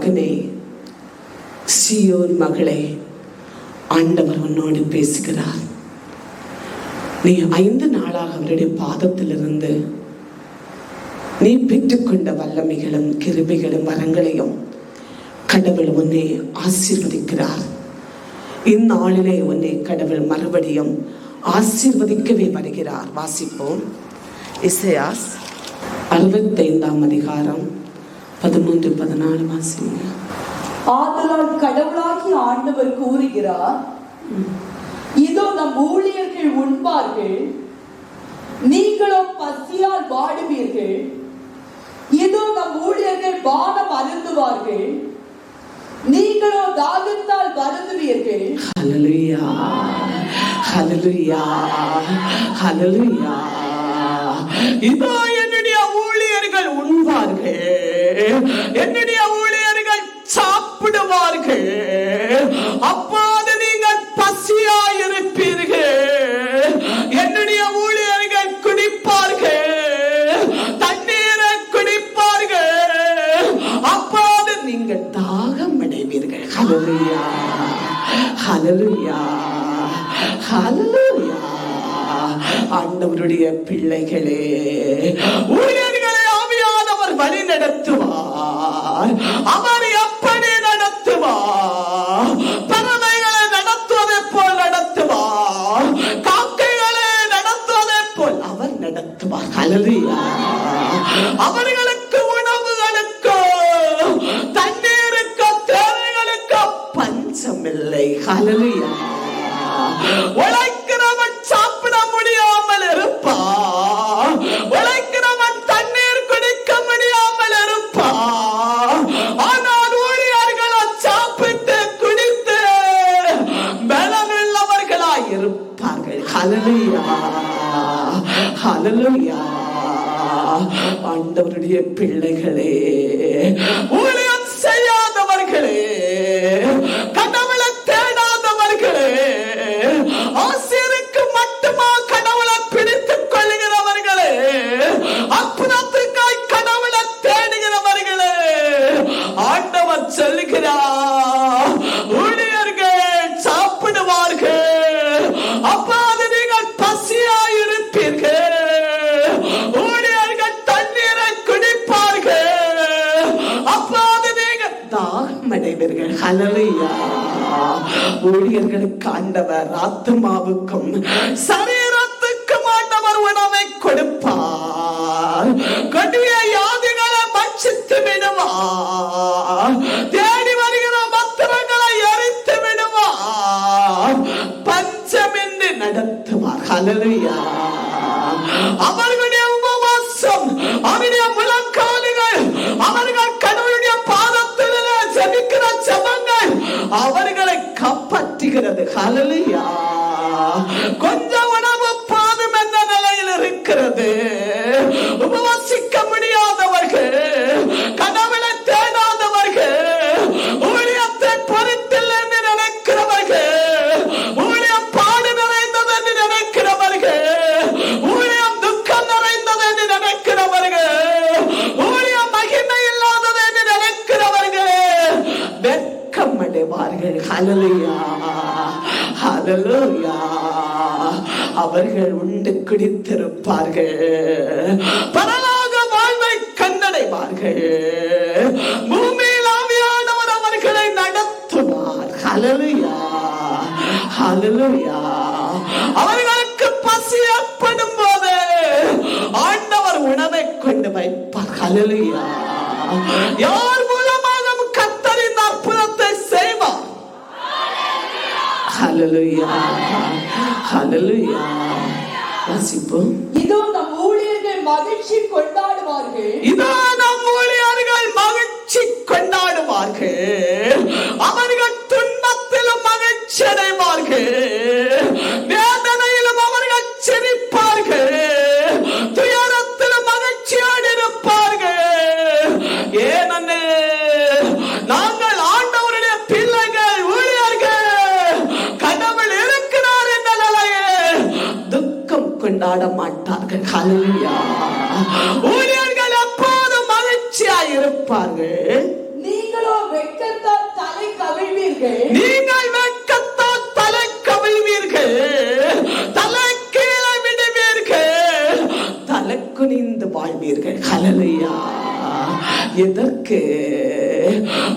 மகனே, சீயோன் மகளே, ஆண்டவர் உன்னோடு பேசுகிறார். நீ 5 நாளாக அவருடைய பாதத்திலிருந்து நீ பெற்றுக்கொண்ட வல்லமைகளும் கிருபைகளும் வரங்களையும் கடவுள் உன்னை ஆசீர்வதிக்கிறார். இந்நாளிலே உன்னை கடவுள் மறுபடியும் ஆசீர்வதிக்கவே வருகிறார். வாசிப்போம். எசேயா 65ஆம் அதிகாரம் 13, 14 வாசிங்க. ஆதலால் கடவுளாகிய ஆண்டவர் கூறுகிறார், இதோ நம் ஊழியர்கள் உண்பார்கள், நீங்களோ பசியால் வாடுவீர்கள். இதோ நம் ஊழியர்கள் பானம் அருந்துவார்கள், நீங்களோ தாகத்தால் வருந்துவீர்கள். ஹல்லேலூயா, ஹல்லேலூயா, ஹல்லேலூயா. இதோ என்னுடைய ஊழியர்கள் உண்பார்கள், என்னுடைய ஊழியர்கள் சாப்பிடுவார்கள், அப்போது நீங்கள் பசியாயிருப்பீர்கள். என்னுடைய ஊழியர்கள் குடிப்பார்கள், தண்ணீரை குடிப்பார்கள், அப்போது நீங்கள் தாகம் அடைவீர்கள். ஹல்லேலூயா, ஹல்லேலூயா, ஹல்லேலூயா. ஆண்டவருடைய பிள்ளைகளே, ஊழியர்களை ஆவியானவர் வழி நடத்துவார். அவர் எப்படி நடத்துவார்? பறவைகளை நடத்துவதை போல் நடத்துவார், காக்கைகளை நடத்துவதை போல் அவர் நடத்துவார். ஹல்லேலூயா. அவர்களுக்கு உணவுகளுக்கோ தண்ணீருக்கோ தேவைகளுக்கோ பஞ்சமில்லை. ஹல்லேலூயா. உழைக்கிறவன் சாப்பிட முடியாமல் இருப்பான், உழைக்கிறவன் தண்ணீர் குடிக்க முடியாமல் இருப்பான். ஆனால் ஊழியர்களோ சாப்பிட்டு குடித்து பலனுள்ளவர்களாய் இருப்பார்கள். ஹல்லேலூயா, ஹல்லேலூயா. ஆண்டவருடைய பிள்ளைகளே, ஊழியம் செய்யாதவர்களே, கடவுளை தேடாதவர்களே, ஆசிரியருக்கு மட்டுமா கடவுளை பிடித்துக் கொள்கிறவர்களே, அற்புதத்துக்காய் கடவுளை தேடுகிறவர்களே, ஆண்டவர் சொல்லுகிறார், ஊழியர்கள் சாப்பிடுவார்கள், அப்போது நீங்கள் பசியாயிருப்பீர்கள். ஊழியர்கள் தண்ணீரை குடிப்பார்கள், அப்போது நீங்கள் தாகம் அடைவீர்கள். ஹல்லேலூயா. ஊழியர்களுக்கு ஆண்டவர் ஆத்துமாவுக்கும் சரீரத்துக்கும் ஆண்டவர் உணவை கொடுப்பார். கொடிய வியாதிகளை பட்சித்து விடுவார், தேடி வருகிற பத்திரங்களை எரித்து விடுவார், பஞ்சமின்றி நடத்துவார். ஹல்லேலூயா. அவர்களுடைய உபவாசம், அவருடைய முழங்கால்கள், அவர்கள் கடவுளுடைய பாதத்தில் ஜெபிக்கிற ஜெபங்கள் அவர்களை காப்பாற்றுகிறது. ஹல்லேலூயா. கொஞ்சம் உணவு பாதும் என்ற நிலையில் இருக்கிறது. உபவாசிக்க முடியாதவர்கள், கடவுளை தேடாதவர்கள், ஊழியத்தை பொறுத்தில்லை என்று நினைக்கிறவர்கள், ஊழியம் பாடு நிறைந்தது என்று நினைக்கிறவர்கள், ஊழியம் துக்கம் நிறைந்தது என்று நினைக்கிறவர்கள், ஊழியம் மகிமை இல்லாதது என்று நினைக்கிறவர்கள் வெட்கம் அடைவார்கள். ஹல்லேலூயா, ஹல்லேலூயா. அவர்கள் உண்டு குடித்திருப்பார்கள், பரலோக வாழ்வை கண்டடைவார்கள். பூமியில் ஆவியானவர் அவர்களை நடத்துவார். ஹல்லேலூயா, ஹல்லேலூயா. அவர்களுக்கு பசி ஏற்படும் போது ஆண்டவர் உணவை கொண்டு வைப்பார். ஹல்லேலூயா. யார் மூலமாக கர்த்தரின் அற்புதத்தை செய்வார்? ஹல்லேலூயா, ஹல்லேலூயா. வாசிப்போம். இதோ நம் ஊழியர்கள் மகிழ்ச்சி கொண்டாடுவார்கள், இதோ நம் ஊழியர்கள் மகிழ்ச்சி கொண்டாடுவார்கள், அவர்கள் துன்பத்திலும் மகிழ்ச்சி அடைவார்கள், வேதனையிலும் அவர்கள் சிரிப்பார்கள், துயரத்திலும் மகிழ்ச்சியோடு இருப்பார்கள். ஏனெனில் நாங்கள் ஆண்டவருடைய பிள்ளைகள், ஊழியர்கள், கடவுள் இருக்கிறார் என்ற நிலையில் துக்கம் கொண்டாட மாட்டார்கள். ஹல்லேலூயா. ஊழியர்கள் எப்போதும் மகிழ்ச்சியாய் இருப்பார்கள். நீங்களோ அழுவீர்கள், நீங்கள் வெட்கத்தால் தலை கவிழ்வீர்கள், தலை கீழே விடுவீர்கள், தலை குனிந்து வாழ்வீர்கள். ஹல்லேலூயா. எதற்கு?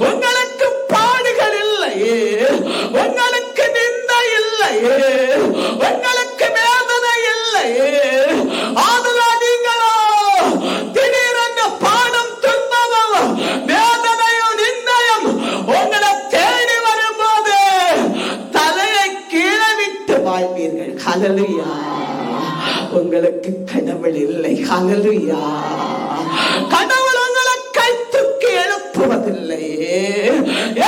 உங்களுக்கு பாடுகள் இல்லையே, உங்களுக்கு நிந்தை இல்லையே, உங்களுக்கு வேதனை இல்லையே. ஆதலால் நீங்களோ திடீரென பாடம் துன்பமும் வேதனையும் நிந்தையும் உங்களை தேடி வரும்போது தலையை கீழே விட்டு வாழ்வீர்கள். ஹல்லேலூயா. உங்களுக்கு கடவுள் இல்லை. ஹல்லேலூயா. கடவுள் உங்களை கை தூக்கி எழுப்புவதில்லை.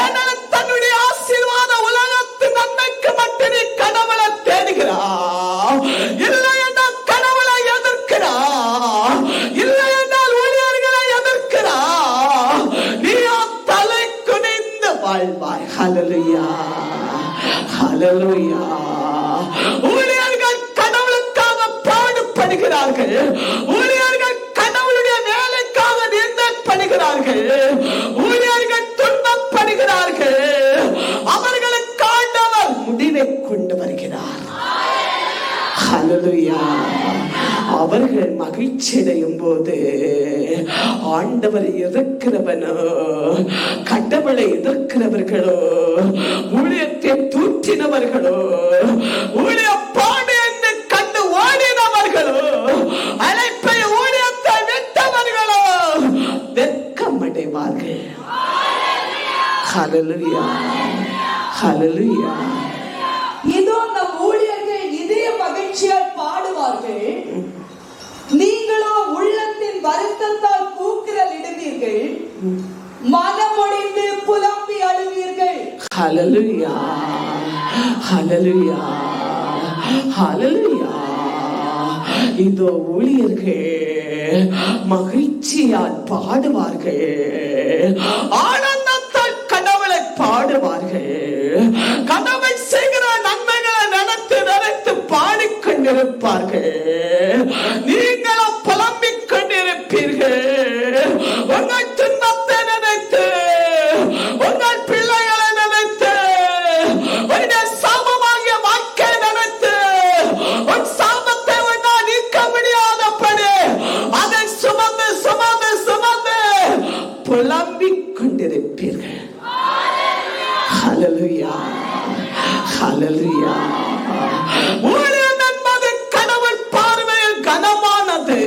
ஏனெனில் தன்னுடைய ஆசீர்வாத உலகத்து நன்மைக்கு மட்டும் நீ கடவுளை தேடுகிறார். இல்லை என்றால் கடவுளை எதிர்க்கிறார். இல்லை என்றால் ஊழியர்களை எதிர்க்கிறார். நீ தலை குனிந்து வாழ்வாய். ஹல்லேலூயா. ஹல்லேலூயா. ஊழியர்கள் கடவுளுக்காக பாடுபடுகிறார்கள். ஊழியர்கள் கடவுளுடைய வேலைக்காக நிந்தப்படுகிறார்கள். ஊழியர்கள் துன்பப்படுகிறார்கள். அவர்களுக்கு ஆண்டவர் முடிவை கொண்டு வருகிறார். ஹல்லேலூயா. அவர்கள் மகிழ்ச்சி அடையும் போது ஆண்டவரை எதிர்க்கிறவனோ கடவுளை எதிர்க்கிறவர்களோ ஊழியத்தை தூற்றினவர்களோ ஊழிய பாடு என்று கண்டு ஓடினவர்களோ அழைப்பை ஊழியத்தை விட்டவர்களோ வெட்கமடைவார்கள். ஹல்லேலூயா. ஹல்லேலூயா. இதோ நம் ஊழியர்கள் இதய மகிழ்ச்சியால் பாடுவார்கள், நீங்களோ உள்ளத்தின் வருத்தத்தால் கூக்குரல் இடுவீர்கள், மனமொடிந்து புலம்பி அழுவீர்கள். ஹல்லேலூயா. ஹல்லேலூயா. ஹல்லேலூயா. இதோ ஊழியர்கள் மகிழ்ச்சியால் பாடுவார்கள், ஆனந்தத்தால் கடவுளை பாடுவார்கள், கடவுள் செய்கிற நன்மைகளை நினைத்து நினைத்து பாடிக்கொண்டிருப்பார்கள். நீங்களும் புலம்பிக் கொண்டிருப்பீர்கள். உங்கள் துன்பத்தை நினைத்து, உங்கள் பிள்ளைகளை நினைத்து, உன்னுடைய சாபமாகிய வாழ்க்கை நினைத்து, உன் சாபத்தை உன்னால் நீக்க முடியாதபடி அதை சுமந்து சுமந்து சுமந்து புலம்பிக் கொண்டிருப்பீர்கள். ஹல்லேலூயா. ஹல்லேலூயா. ஊழியம் என்பது கடவுள் பார்வையில் கனமானது.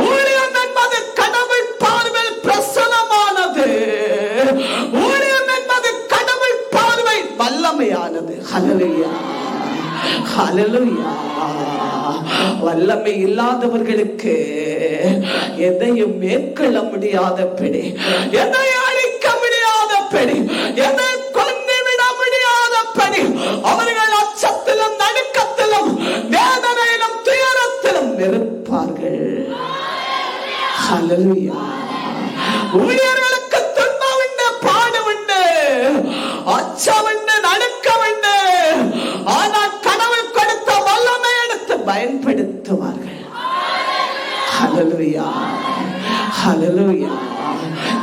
ஊழியம் என்பது கடவுள் பார்வையில் பிரசனமானது. ஊழியம் என்பது கடவுள் பார்வை வல்லமையானது. ஹல்லேலூயா. ஹல்லேலூயா. வல்லமை இல்லாதவர்களுக்கு எதையும் மேற்கொள்ள முடியாதபடி, எதை அழிக்க முடியாதபடி, எதை கொண்டு விட முடியாதபடி அவர்கள் அச்சத்திலும் நடுக்கத்திலும் வேதனையிலும் துயரத்திலும் இருப்பார்கள். ஹல்லேலூயா. ஊழியர்களுக்கு துன்பம் உண்டு, பாடு உண்டு, அச்சம் உண்டு, நடுக்கம் உண்டு. ஆனால் கடவுள் கொடுத்த வல்லமை எடுத்து பயன்படுத்துவார்கள். ஹல்லேலூயா. ஹல்லேலூயா.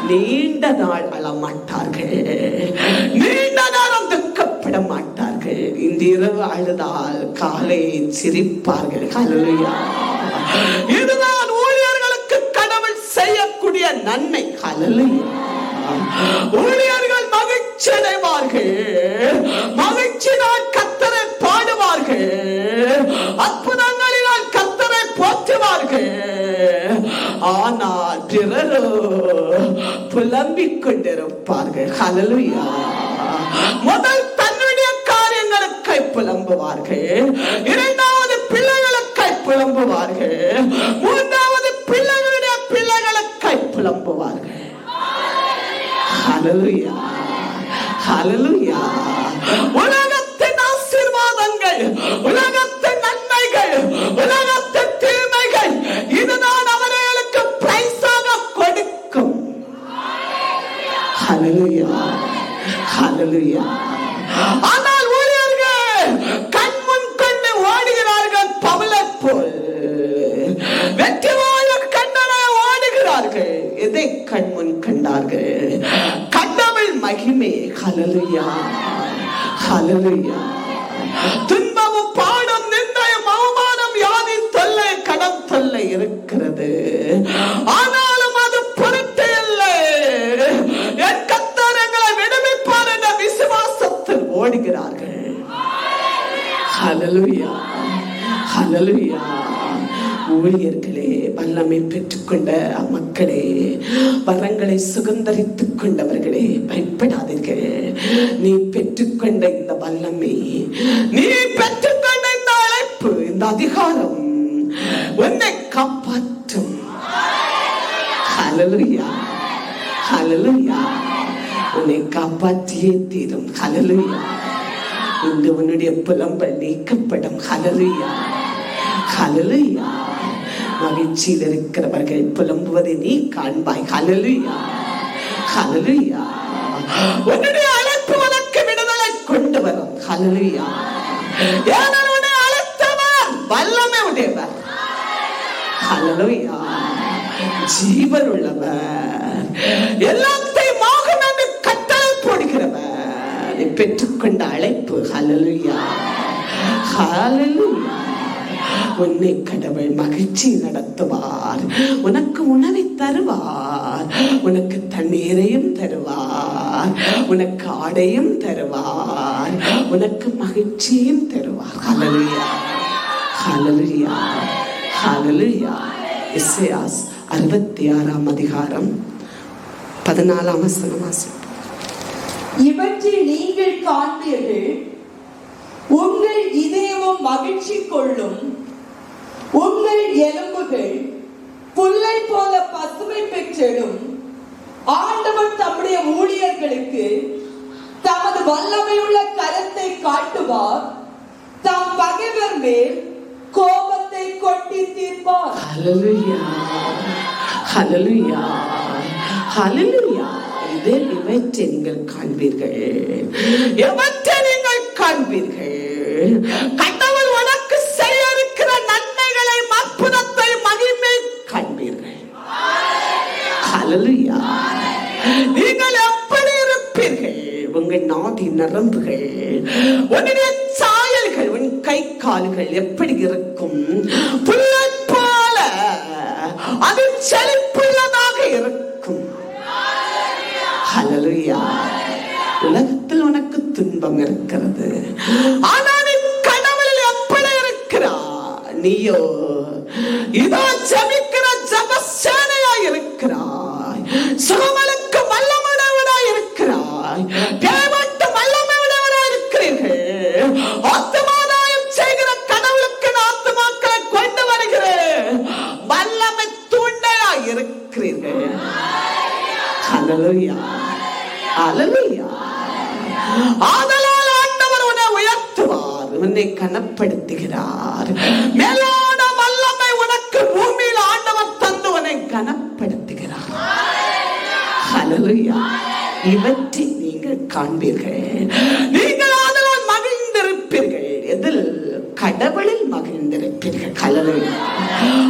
நீண்ட நாள் அழமாட்டார்கள், நீண்ட நேரம் துக்கப்பட மாட்டார்கள். இந்த இரவு அழுதால் காலை சிரிப்பார்கள். ஹல்லேலூயா. இதுதான் ஊழியர்களுக்கு கடவுள் செய்யக்கூடிய நன்மை. ஹல்லேலூயா. ஊழியர்கள் மகிழ்ச்சி அடைவார்கள், மகிழ்ச்சியினால் கர்த்தரை பாடுவார்கள், அற்புதங்களினால் கர்த்தரை போற்றுவார்கள். ஆனால் பிறரோ புலம்பிக் கொண்டிருப்பார்கள். ஹல்லேலூயா. முதல் தன்னுடைய காரியங்களுக்கு புலம்புவார்கள், இரண்டாவது பிள்ளைகளுக்கு புலம்புவார்கள், மூன்றாவது பிள்ளைகளுடைய பிள்ளைகளுக்கு புலம்புவார்கள். ஹல்லேலூயா. ஹல்லேலூயா. உலகத்தின் ஆசீர்வாதங்கள், உலகத்தின் நன்மைகள், உலகத்தின் தீமைகள் இதுதான் அவர்களுக்கு பிரைஸாக கொடுக்கும். ஹல்லேலூயா. ஹல்லேலூயா. ஆனால் ஊழியர்கள் கண்முன் கொண்டு ஓடுகிறார்கள். பவுலை போல் வெற்றி வாயில் கண்டனை ஓடுகிறார்கள். எதை கண்முன் கண்டார்கள்? கடவுள் மகிமை. ஹல்லேலூயா. ஹல்லேலூயா. துன்பமும் பாடும் நிந்தையும் அவமானம் வியாதி தொல்லை கடன் தொல்லை இருக்கிறது. ஆனாலும் அது பொருட்டு இல்லை. என் கர்த்தர் எங்களை விடுவிப்பார் என்ற விசுவாசத்தில் ஓடுகிறார்கள். ஹல்லேலூயா, ஹல்லேலூயா. ஊழியர்களே, வல்லமை பெற்றுக்கொண்ட மக்களே, வரங்களை சுதந்தரித்துக் கொண்டவர்களே, பயப்படாதீர்கள். நீ பெற்றுக்கொண்ட இந்த வல்லமை, நீ பெற்றுக்கொண்ட இந்த அழைப்பு, இந்த அதிகாரம் உன்னை காப்பாற்றும். ஹல்லேலூயா, ஹல்லேலூயா. உன்னை காப்பாற்றியே தீரும். ஹல்லேலூயா. இன்று உன்னுடைய புலம்பல் நீக்கப்படும். ஹல்லேலூயா, ஹல்லேலூயா. மகிழ்ச்சியில் இருக்கிறவர்கள் புலம்புவதை நீ காண்பாய். ஹல்லேலூயா, ஹல்லேலூயா. உன்னுடைய அழைப்பு உனக்கு விடுதலை கொண்டு வரும். ஹல்லேலூயா. ஏனெனில் உன்னை அழைத்தவர் வல்லமை உடையவர். ஹல்லேலூயா. ஜீவன் உள்ளவர், எல்லாத்தையும் ஆகும் என்று கட்டளை போடுகிறவர். நீ பெற்றுக்கொண்ட அழைப்பு. ஹல்லேலூயா, ஹல்லேலூயா. உன்னை கடவுள் மகிழ்ச்சி நடத்துவார். உனக்கு உணவை தருவார், உனக்கு தண்ணீரையும் தருவார், உனக்கு ஆடையும் தருவார், உனக்கு மகிழ்ச்சியும் தருவார். ஹல்லேலூயா, ஹல்லேலூயா, ஹல்லேலூயா. எசேயாஸ் 66 அதிகாரம் 14 வசனம். இவற்றை நீங்கள் காண்பீர்கள், உங்கள் இதயமும் மகிழ்ச்சி கொள்ளும், உங்கள் எலும்புகள் புல்லை போல பசுமை பெற்றிடும். ஆண்டவர் தம்முடைய ஊழியர்களுக்கு தமது வல்லமையுள்ள கரத்தை காட்டுவார், தம் பகைவர் மேல் கோபத்தை கொட்டி தீர்ப்பார். ஹல்லேலூயா, ஹல்லேலூயா, ஹல்லேலூயா. இவற்றை நீங்கள் காண்பீர்கள், எவற்றை நீங்கள் காண்பீர்கள். கடவுள் உனக்கு செய்ய இருக்கிற நன்மைகளை, அற்புதத்தை, மகிமை காண்பீர்கள். ஹல்லேலூயா. நீங்கள் எப்படி இருப்பீர்கள்? உங்கள் நாடி நரம்புகள், உன்னுடைய சாயல்கள், உன் கை கால்கள் எப்படி இருக்கும்? புல்லை போல அது செழிப்புள்ளதாக இருக்கும். ஹல்லேலூயா. உலகத்தில் உனக்கு துன்பம் இருக்கிறது, ஆனால் நீ கடவுளில் எப்படி இருக்கிறாய்? நீயோ இதோ ஜெபிக்கிற ஜெபசேனையாய் இருக்கிறாய், சுகமளிக்க வல்லமையுடையவனாய் இருக்கிறாய், தேவனுக்கு வல்லமையுடையவனாய் இருக்கிறீர்கள். ஆத்துமாதாயம் செய்கிற கடவுளுக்கு ஆத்துமாக்களை கொண்டு வருகிற வல்லமை தூண்டையாய் இருக்கிறீர்கள். ஹல்லேலூயா, ஹல்லேலூயா. ஆதலால் ஆண்டவர் உன்னை உயர்த்துவார், உன்னை கனப்படுத்துகிறார். மேலான வல்லமை உனக்கு பூமியில் ஆண்டவர் தந்து உன்னை கனப்படுத்துகிறார். ஹல்லேலூயா. இவற்றை நீங்கள் காண்பீர்கள், நீங்கள் ஆதலால் மகிழ்ந்திருப்பீர்கள். எதில்? கடவுளில் மகிழ்ந்திருப்பீர்கள். ஹல்லேலூயா.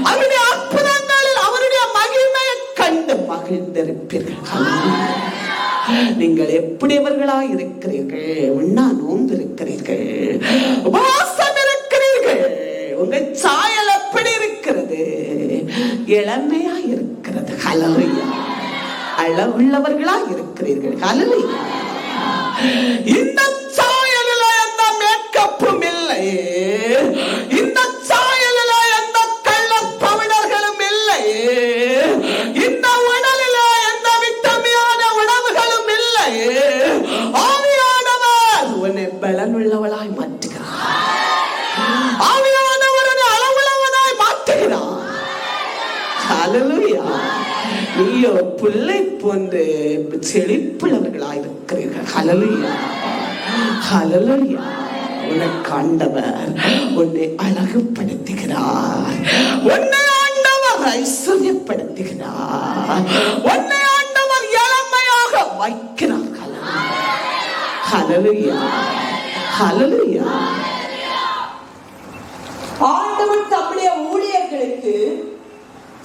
அவருடைய அற்புதங்களில் அவருடைய மகிமையை கண்டு மகிழ்ந்திருப்பீர்கள். ஹல்லேலூயா. நீங்கள் எப்படியவர்களாய் இருக்கிறீர்கள்? உண்ணா நோன்பு இருக்கிறீர்கள், உபவாசம் இருக்கிறீர்கள். உங்கள் சாயல் எப்படி இருக்கிறது? இளமையா இருக்கிறது. ஹல்லேலூயா. அளவுள்ளவர்களாய் இருக்கிறீர்கள். ஹல்லேலூயா. இந்த சாயலில் எந்த மேக்கப்பும் இல்லை, இந்த சாயலில் எந்த கள்ள பவுடர்களும் இல்லை, இந்த உடலில் எந்த விட்டமியான உணவுகளும் இல்லை. ஆவியானவர் உன்னை பலனுள்ளவளாய் மாற்றுகிறார். ஆவியானவர் உன்னை அளவுள்ளவனாய் மாற்றுகிறார். ஹல்லேலூயா. நீயோ புல்லை போன்று செழிப்புள்ளவர்களாய் இருக்கிறீர்கள். ஹல்லேலூயா, ஹல்லேலூயா. உனக்கு ஆண்டவர் உன்னை அழகுபடுத்துகிறார், உன்னை ஆண்டவர் ஐஸ்வர்யப்படுத்துகிறார், உன்னை ஆண்டவர் இளமையாக வைக்கிறார். ஹல்லேலூயா, ஹல்லேலூயா. ஆண்டவர் தம்முடைய ஊழியர்களுக்கு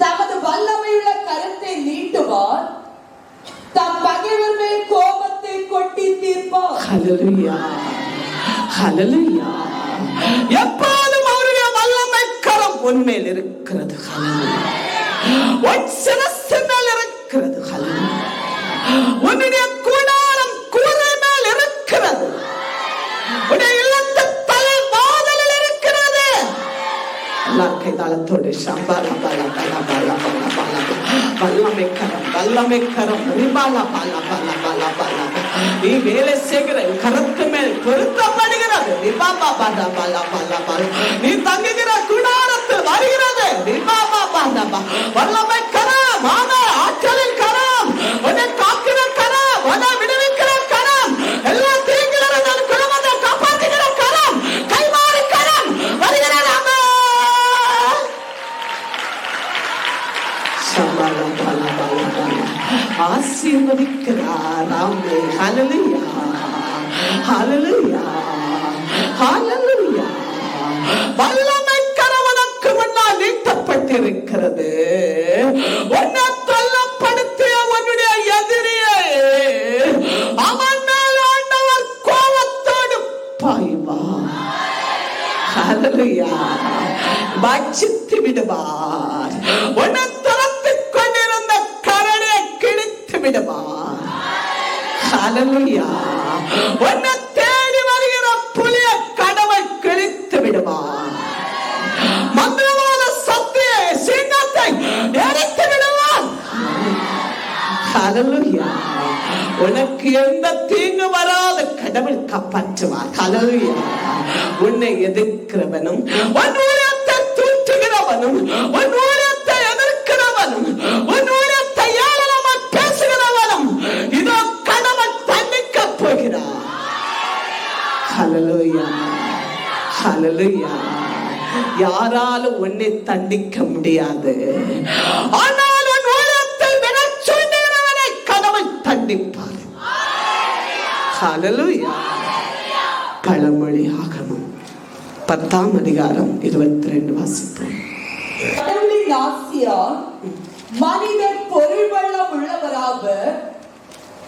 தமது வல்லமையுள்ள கரத்தை நீட்டுவார், தம் பகைவர் மேல் கோபத்தை கொட்டி தீர்ப்பார். ஹல்லேலூயா. ஹல்லேலூயா. எப்போதும் அவருடைய வல்லமை கரம் உன்மேல் இருக்கிறது. ஹல்லேலூயா. உன் சிரசின் மேல் இருக்கிறது. ஹல்லேலூயா. உன்னுடைய கூடாரம் கூரை மேல் இருக்கிறது. உன்னுடைய இல்லத்து தலை வாதலில் இருக்கிறது. எல்லாரும் கைதாளத்தோடு ஷாபாலா பாலா பாலா பாலா பாலா பாலா வல்லமை கரம் வல்லமை கரம் ரிபாலா பாலா பாலா பாலா பாலா நீ வேலை செய்கிற கரத்து மேல் பொருத்தப்படுகிறது. ரிபாபா பாலா பாலா பாலா பாலா நீ தங்குகிற கூடாரத்தில் வருகிறது. ரிபாபா பாலா பா வல்லமை கரம் ஆற்றலின் கரம் உன்னை காக்கிற கரம் உன்னை விடுவிக்கிற கரம் எல்லா தீங்கிலிருந்து குடும்பத்தை காப்பாற்றுகிற கரம் கைமாறு கரம் வருகிறது. ஆசீர்வதிக்கிறார். ஹல்லேலூயா ஹல்லேலூயா ஹல்லேலூயா. வல்லமை கரம் உனக்கு முன்னால் நீட்டப்பட்டிருக்கிறது. உன்னை தொல்லப்படுத்திய உன்னுடைய எதிரியை அவன் மேல் ஆண்டவர் கோபத்தோடு பாய்வார். ஹல்லேலூயா. பட்சித்து விடுவார். உன்னை துரத்திக் கொண்டிருந்த கரடை கிழித்து விடுவார். ஹல்லேலூயா. உன்னை தேடி வருகிற புலிய கடவுள் கிழித்து விடுவார். மந்திரவாத சக்தியை சிங்கத்தை எரித்து விடுவார். ஹல்லேலூயா. உனக்கு எந்த தீங்கு வராத கடவுள் காப்பாற்றுவார். ஹல்லேலூயா. உன்னை எதிர்க்கிறவனும் உன் ஊழியத்தை தூற்றுகிறவனும் உன் ஊழியத்தை எதிர்க்கிறவனும் உன் ஊழியத்தை ஏளனமாய் பேசுகிறவனும் இதோ கடவுள் தண்டிக்க போகிறார். ஹல்லேலூயா ஹல்லேலூயா. யாராலும் உன்னை தண்டிக்க முடியாது. ஆனால் உன் ஊழியத்தை விடச் சொல்லுகிறவனை கடவுள் தண்டிப்பார். ஹல்லேலூயா. பழமொழி ஆகமம் 10ஆம் அதிகாரம் 22 வாசிப்போம். கடவுளின் ஆசியால் மனிதர் பொருள் வளம் உள்ளவராக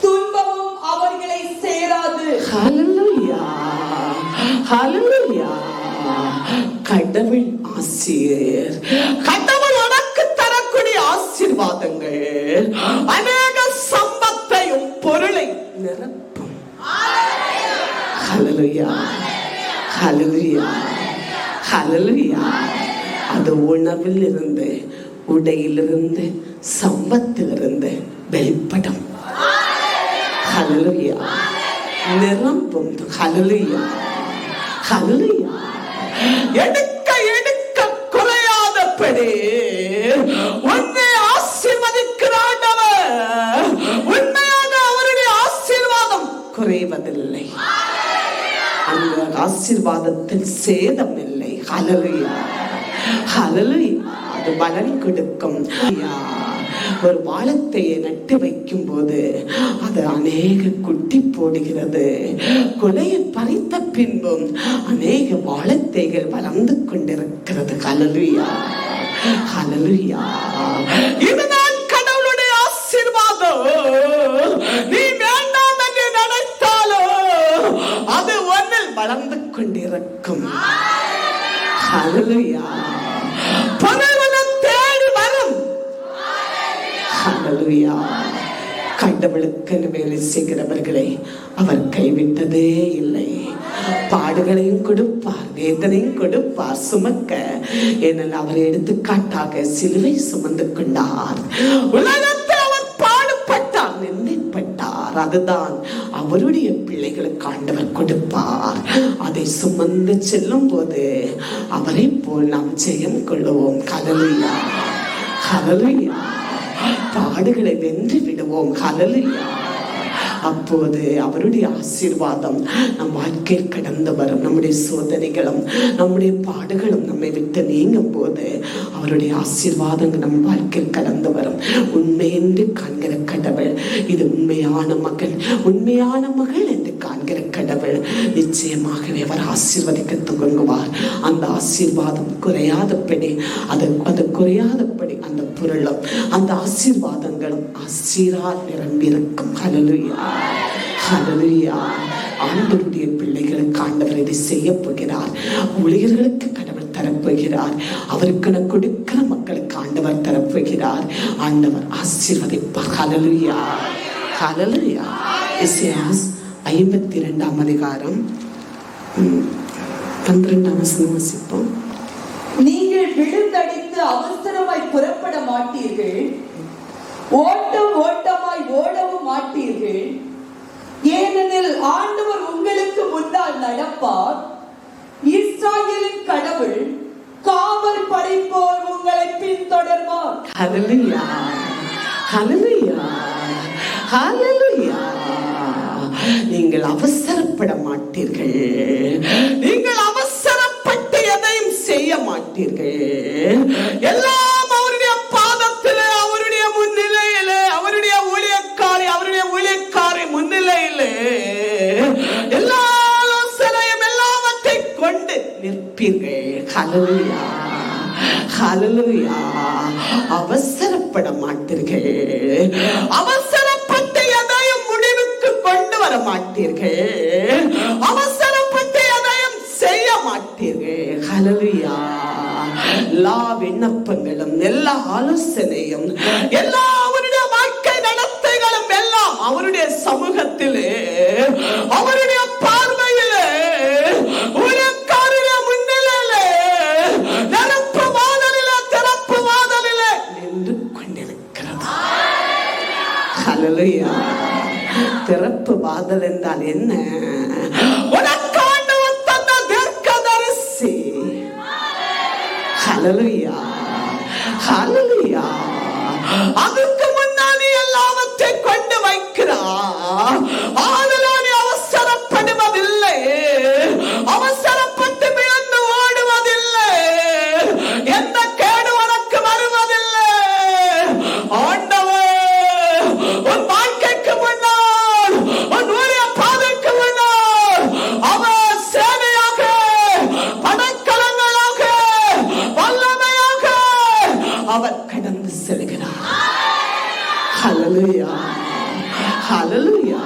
துன்பமும் அவர்களை சேராது. ஹல்லேலூயா ஹல்லேலூயா. கடவுள் ஆசீர். கடவுள் உனக்கு தரக்கூடிய ஆசீர்வாதங்கள் அநேக சம்பத்தையும் பொருளை நிரப்பும். ஹல்லேலூயா ஹல்லேலூயா ஹல்லேலூயா. அது உணவில் இருந்து உடையிலிருந்து சம்பத்திலிருந்து வெளிப்படும். ஹல்லேலூயா. நிரம்பும். ஹல்லேலூயா ஹல்லேலூயா. எடுக்க எடுக்க குறையாதபடி உன்னை ஆசீர்வதிக்கிற ஆண்டவர் உண்மையாக அவருடைய ஆசீர்வாதம் குறைவதில்லை. அந்த ஆசீர்வாதத்தில் சேதம் இல்லை. ஹல்லேலூயா ஹல்லேலூயா. அது பலன் கொடுக்கும். ஒரு வாழைத்தையை நட்டு வைக்கும் போது அது அநேக குட்டி போடுகிறது. கொலையை பறித்த பின்பும் அநேக வாழைத்தைகள் வளர்ந்து கொண்டிருக்கிறது. ஹல்லேலூயா ஹல்லேலூயா. இதுதான் கடவுளுடைய ஆசீர்வாதம். நீ வேண்டாம் என்று நினைத்தாலோ அது ஒன்னில் வளர்ந்து கொண்டிருக்கும். ஹல்லேலூயா. தேடி வரும். ஹல்லேலூயா. கடவுளுக்கு வேலை செய்கிறவர்களை அவர் கைவிட்டதே இல்லை. பாடுகளையும் கொடுப்பார், வேதனையும் கொடுப்பார் சுமக்க. ஏனெனில் அவர் எடுத்துக்காட்டாக சிலுவை சுமந்து கொண்டார். உலகத்தில் அவர் பாடுபட்டார், நிந்தைப்பட்டார். அதுதான் அவருடைய பிள்ளைகளுக்கு ஆண்டவர் கொடுப்பார். அதை சுமந்து செல்லும் போது அவரை போல் நாம் ஜெயம் கொள்ளுவோம். ஹல்லேலூயா ஹல்லேலூயா. பாடுகளை வென்று விடுவோம். ஹல்லேலூயா. அப்போது அவருடைய ஆசீர்வாதம் நம் வாழ்க்கையில் கடந்து வரும். நம்முடைய சோதனைகளும் நம்முடைய பாடுகளும் நம்மை விட்டு நீங்கும் போது அவருடைய ஆசீர்வாதங்கள் நம் வாழ்க்கையில் கடந்து வரும். உண்மை என்று காண்கிற கடவுள், இது உண்மையான மகன் உண்மையான மகள் என்று காண்கிற கடவுள் நிச்சயமாகவே அவர் ஆசீர்வதிக்க துவங்குவார். அந்த ஆசீர்வாதம் குறையாதபடி அது குறையாதபடி அந்த பொருளும் அந்த ஆசீர்வாதங்களும் ஆசீரால் நிரம்பியிருக்கும். ஹல்லேலூயா ஹல்லேலூயா. ஆண்டவருடைய பிள்ளைகளுக்கு ஆண்டவர் இதை அப்படி செய்ய போகிறார். ஊழியர்களுக்கு கடவுள் தரப்போகிறார். அவருக்கு கொடுக்கிற மக்களுக்கு ஆண்டவர் தரப்போகிறார். ஆண்டவர் ஆசீர்வதிப்பார். ஹல்லேலூயா, ஹல்லேலூயா. எசேக்கியேல் 52 அதிகாரம் 12 வசனம் வாசிப்போம். நீங்கள் விழுந்தடித்து அவசரமாய் புறப்பட மாட்டீர்கள், ஓட்டம் ஓட்டமாய் ஓடவும் மாட்டீர்கள். ஏனெனில் ஆண்டவர் உங்களுக்கு முன்னால் நடப்பார். இஸ்ராயேலின் கடவுள் காவல் படைப்போர் உங்களை பின்தொடர்வார். ஹல்லேலூயா, ஹல்லேலூயா, ஹல்லேலூயா. நீங்கள் அவசரப்பட மாட்டீர்கள். நீங்கள் அவசரப்பட்டு எதையும் செய்ய மாட்டீர்கள். எல்லாம் அவருடைய பாதத்திலே, அவருடைய முன்னிலையிலே, அவருடைய ஊழியக்காரி முன்னிலையிலே எல்லா ஆலோசனையும் எல்லாவற்றை கொண்டு நிற்பீர்கள். ஹல்லேலூயா, ஹல்லேலூயா. அவசரப்பட மாட்டீர்கள். அவசரப்பட்டு எதையும் முடிவுக்கு கொண்டு வர மாட்டீர்கள். அவசரப்பட்டு எதையும் செய்ய மாட்டீர்கள். ஹல்லேலூயா. எல்லா விண்ணப்பங்களும், எல்லா ஆலோசனையும், எல்லா அவருடைய வாழ்க்கை நடத்தைகளும் எல்லாம் அவருடைய சமூகத்திலே, அவருடைய பார்வையிலே, ஊழியக்காரருடைய முன்னிலையிலே, திறப்பு வாதலிலே நின்று கொண்டிருக்கிறது. ஹல்லேலூயா. திறப்பு வாதல் என்றால் என்ன? உனக்காண்டவர் தந்த தீர்க்கதரிசி. ஹல்லேலூயா, ஹல்லேலூயா. அதுக்கு முன்னாடி எல்லாவற்றை கொண்டு வைக்கிறார். ஆதலால் நீ அவசரப்படுவதில்லை, அவசரப்பட்டு விழுந்து ஓடுவதில்லை, எந்த கேடு உனக்கு வருவதில்லை. ஆண்டவர் உன் வாழ்க்கைக்கு முன்னால், உன் ஊழிய பாதைக்கு முன்னால் அவர் சேனையாக, படைக்கலங்களாக, வல்லமையாக அவர் கடந்து செல்கிறார். ஹல்லேலூயா, ஹல்லேலூயா.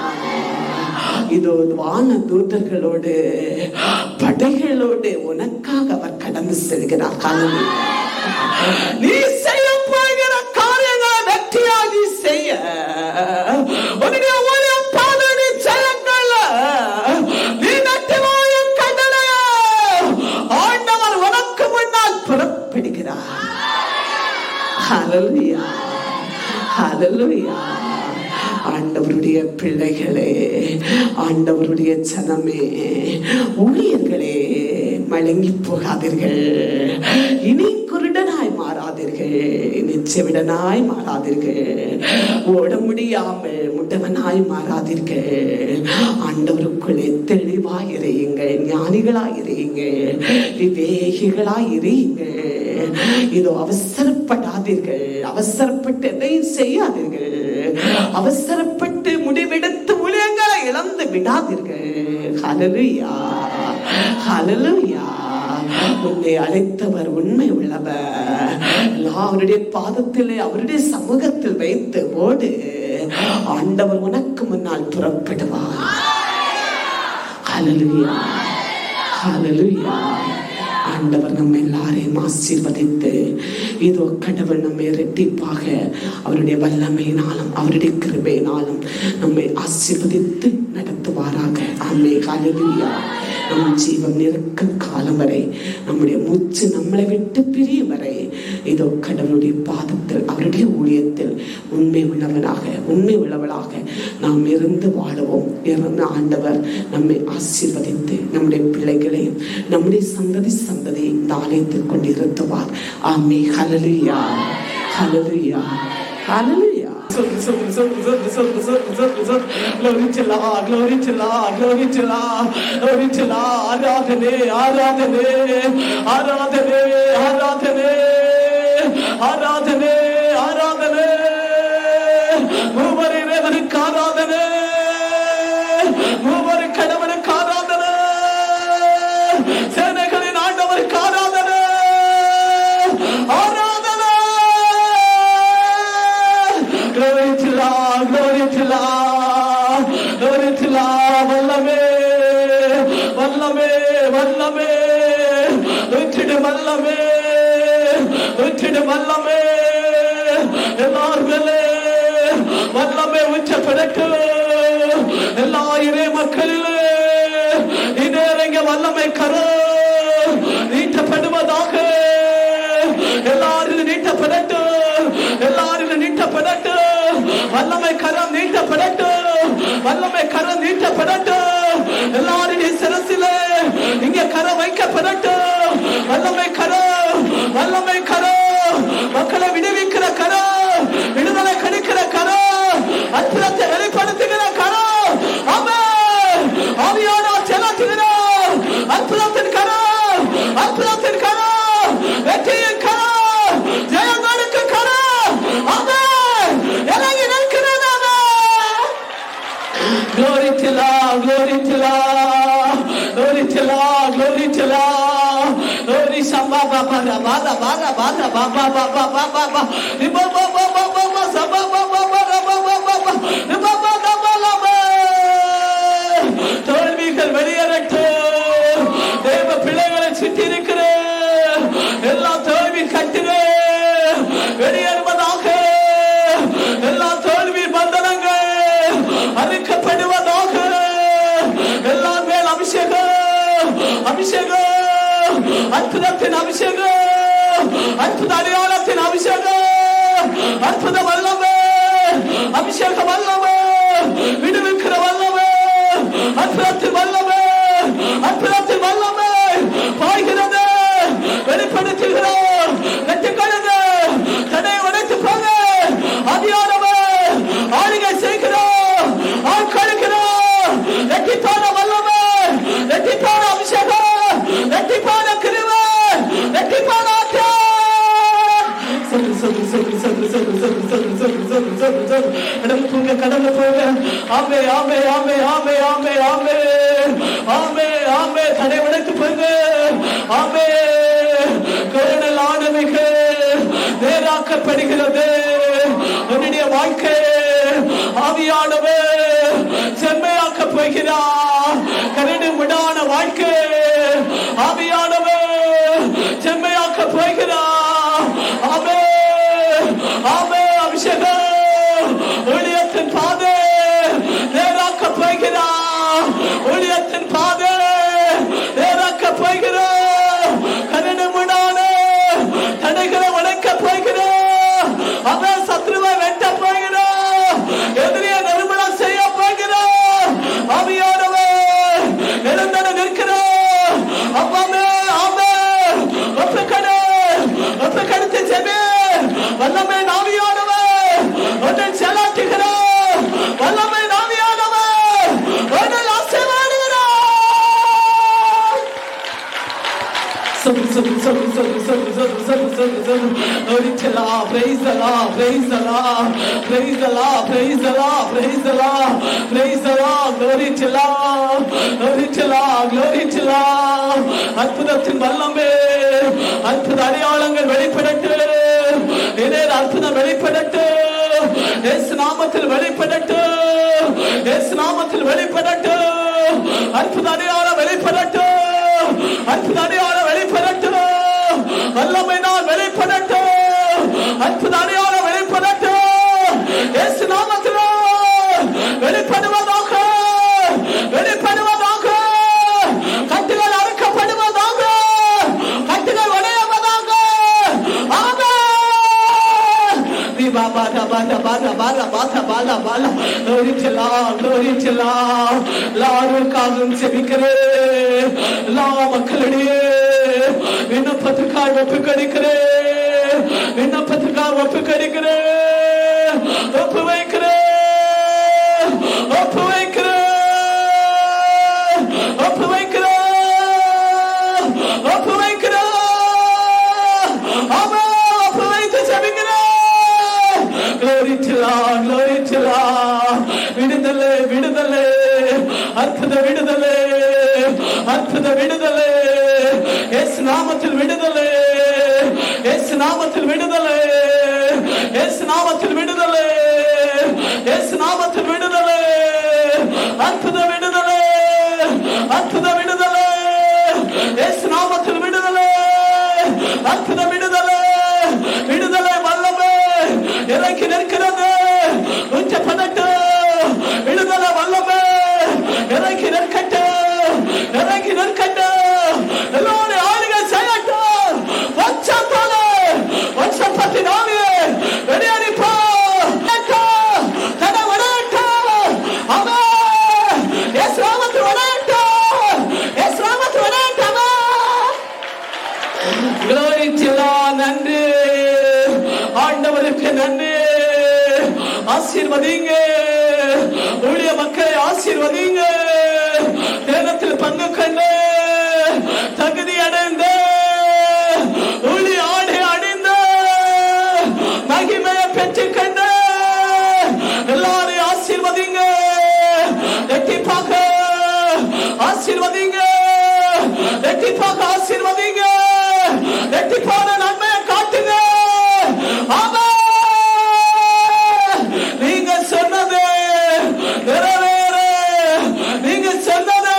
இதோ வான தூதர்களோடு, படைகளோடு உனக்காக அவர் கடந்து செல்கிறார். ஹல்லேலூயா. நீ செய்ய போகிற காரியங்களை வெற்றியாகி செய்ய, உன்னுடைய ஊழிய பாதை ஜெயங்கள்ல நீ நட்டுவாய கடலைய ஆண்டவர் உனக்கு முன்னால் புறப்படுகிறார். ஹல்லேலூயா, ஹல்லேலூயா. ஆண்டவருடைய பிள்ளைகளே, ஆண்டவருடைய ஜனமே, ஊழியர்களே, மயங்கி போகாதீர்கள். இனி குருடனாய் மாறாதீர்கள், நிச்சயவிடனாய் மாறாதீர்கள், ஓட முடியாமல் முட்டவனாய் மாறாதீர்கள். ஆண்டவருக்குள்ளே தெளிவாய் இறையுங்கள், ஞானிகளாய் இறையுங்கள், விவேகிகளாய் இறையுங்கள். இதோ அவசரப்படாதீர்கள், அவசரப்பட்டு எதையும் செய்யாதீர்கள், அவசரப்பட்டு முடிவெடுத்து ஊழியங்களை இழந்து விடாதீர்கள். ஹல்லேலூயா, ஹல்லேலூயா. உன்னை அழைத்தவர் உண்மை உள்ளவர். அவருடைய பாதத்திலே, அவருடைய சமூகத்தில் வைத்து ஓடு. ஆண்டவர் உனக்கு முன்னால் புறப்படுவார். ஹல்லேலூயா, ஹல்லேலூயா. ஆண்டவர் நம்ம எல்லாரையும் ஆசீர்வதித்து, இதோ கடவுள் நம்மை இரட்டிப்பாக அவருடைய வல்லமையினாலும் அவருடைய கிருபையினாலும் நம்மை ஆசீர்வதித்து நடத்துவாராக. ஆமென். ஹல்லேலூயா. நம் ஜீவன் இருக்கும் காலம் வரை, நம்முடைய மூச்சு நம்மளை விட்டு பிரியும் வரை, இதோ கடவுளுடைய பாதத்தில், அவருடைய ஊழியத்தில் உண்மை உள்ளவனாக, உண்மை உள்ளவளாக நாம் இருந்து வாழுவோம். இருந்து ஆண்டவர் நம்மை ஆசீர்வதித்து நம்முடைய பிள்ளைகளையும் நம்முடைய சந்ததி இந்த ஆலயத்தில் கொண்டு இருத்துவார். ஆமென். ஹல்லேலூயா, ஹல்லேலூயா, ஹல்லேலூயா. Glory to Lord, glory to Lord, glory to Lord, glory to Lord. ஆராதனை, ஆராதனை, ஆராதனை, ஆராதனை, ஆராதனை, ஆராதனை. மூவரை தேவனுக்கு ஆராதனை, மூவரை கடவுளுக்கு ஆராதனை, சேனைகளின் ஆண்டவருக்கு ஆராதனை, ஆராதனை. Glory to Lord, glory to Lord, glory to Lord. வல்லமே, வல்லமே, ஊற்றிடு வல்லமே, ஊற்றிடு வல்லமே, எல்லாருமே வல்லமே ஊற்றப்படட்டும். எல்லா இறை மக்களிலே இனேரங்க வல்லமை கரம் நீட்டப்படுவதாக. எல்லாரும் நீட்டப்படட்டும், எல்லாரும் நீட்டப்படட்டும். வல்லமை கரம் நீட்டப்படட்டும், வல்லமை கரம் நீட்டப்படட்டும். எல்லாருடைய சிரசிலே இங்கே கரம் வைக்கப்படட்டும். வல்லமை கரம், வல்லமை கரம், மக்களை விடுவிக்கிற கரம், விடுதலை கிடைக்கிற கரம், அற்புதத்தை வெளிப்படுத்துகிற கரம். ஆமென். ஆவியானவர் செலுத்துகிறார். அற்புதத்தின் கரம், அற்புதத்தின் கரம், வெற்றியின் கரம், ஜெயம் கொடுக்கும் கரம். ஆமென். இறங்கி நிற்கிறது. Glory to Lord, glory to Lord, glory to Lord, glory to Lord. Glory Shamba Baba Baba Baba Baba Baba Baba Baba Baba Samba Baba Baba Baba Baba Baba. தோல்விகள் வெளியேறட்டும். தேவ பிள்ளைகளை சுற்றி இருக்கிற எல்லா தோல்வி கட்டுவே வெளியேறுவதாக. எல்லா தோல்வி பந்தனங்கள் அறுக்கப்படுவதாக. எல்லா மேல் அபிஷேகம், அபிஷேகம், அற்புதத்தின் அபிஷேகம், அற்புத அடையாளத்தின் அபிஷேகம், அற்புத வல்லமே, அபிஷேக வல்லமே, விடுவிக்கிற வல்லமே, அற்புதத்தின் வல்லமே, அற்புதத்தின் வல்லமே பாய்கிறது. வெளிப்படுத்துகிறோம். வெட்டுக்கிறது, தடை உடைத்து போங்க. அதிகாரமே ஆளுகை செய்கிறோம், ஆட்களுக்கிறோம். வெட்டிப்பான வல்லமே, வெட்டிப்பான அபிஷேகம், வெட்டிப்பான கிருபை, வெட்டிப்பான ஆற்றல். கடந்து போக. ஆமே ஆமே ஆமே ஆமே ஆமே ஆமே ஆமே ஆமே. தடை உடைத்து போங்க. ஆமே. கோணல் ஆனவைக்கு நேராக்கப்படுகிறது. உன்னுடைய வாழ்க்கை ஆவியானவே செம்மையாக்க போகிறார். கரடு முடான வாழ்க்கை ஆவியானவே செம்மையாக்க போகிறார். ஆமே ஆமே. அபிஷேகம் ஊழியத்தின் பாதை நேராக்க போகிறார். ஊழியத்தின் பாதை நேராக்க போகிறார். கரடு முடான தடைகளை உடைக்க போகிறார். அவன் சத்ருவை வெட்ட போகிறார். எதிரியை நிர்மூலம் செய்ய போகிறார். ஆவியானவே நிரந்தர நிற்கிறார். அவ்வாமே ஆமே. ஒப்புக்கடு, ஒப்புக்கடுத்து செவி. வல்லமை ஆவியானவே ஒன்றை செலாட்டுகிறார். வல்லமை ஆவியானவே ஒன்றை ஆசீர்வதிக்கிறார். Glory to Lord, praise the Lord, praise the Lord, praise the Lord, praise the Lord, praise the Lord, praise the Lord. Glory to Lord, glory to Lord, glory to Lord. அற்புதத்தின் வல்லமே, அற்புத அடையாளங்கள் வெளிப்படட்டும். இதே அற்புதம் வெளிப்படட்டும். இயேசு நாமத்தில் வெளிப்படட்டும். இயேசு நாமத்தில் வெளிப்படட்டும். அற்புத அடையாளம் வெளிப்படட்டும். அற்புத அடையாளம் வெளிப்படட்டும். வல்லமை நாள் வெளிப்படட்டும். அற்புத அடையாளம் வெளிப்படட்டும். இயேசு நாமத்தில் வெளிப்படுவதாக, வெளிப்படுவதாக. கட்டுகள் அறுக்கப்படுவதாக, கட்டுகள் உடையவதாக. ஆமென். Baba Baba Baba Baba Baba Baba Baba. glory to Lord, glory to Lord. லாருக்காகவும் செபிக்கிறேன். லா மக்களிடையே விண்ணப்பத்துக்காக ஒப்புக்கொடுக்கிறேன். விண்ணப்பத்துக்காக ஒப்புக்கொடுக்கிறேன். ஒப்பு வைக்கிறேன், ஒப்பு வைக்கிறேன், ஒப்பு வைக்கிறேன், ஒப்பு வைக்கிறேன். ஆமென். ஒப்பு வைத்து செபிக்கிறேன். glory to Lord, glory to Lord. விடுதலை, விடுதலை, அற்புத விடுதலை, அற்புத விடுதலை. இயேசு நாமத்தில் விடுதலை, இயேசு நாமத்தில் விடுதலை, இயேசு நாமத்தில் விடுதலை, இயேசு நாமத்தில் விடுதலை. அற்புத விடுதலை, அற்புத விடுதலை. இயேசு நாமத்தில் விடுதலை. Glory to God. நன்றி ஆண்டவருக்கு நன்றி. ஆசீர்வதிங்க ஊழிய மக்களை, ஆசீர்வதிங்க. தேனத்தில் பங்கு கண்டு தகுதி அடைந்து ஊழிய ஆடை அணிந்து மகிமையை பெற்றுக் கண்டு எல்லாரையும் ஆசீர்வதிங்க. எட்டிப்பாக ஆசீர்வதிங்க, எட்டிப்பாக ஆசீர்வதிங்க, எட்டிப்பான நன்மையை காட்டுங்க. ஆமா, நீங்க சொன்னது நிறைவேற, நீங்க சொன்னது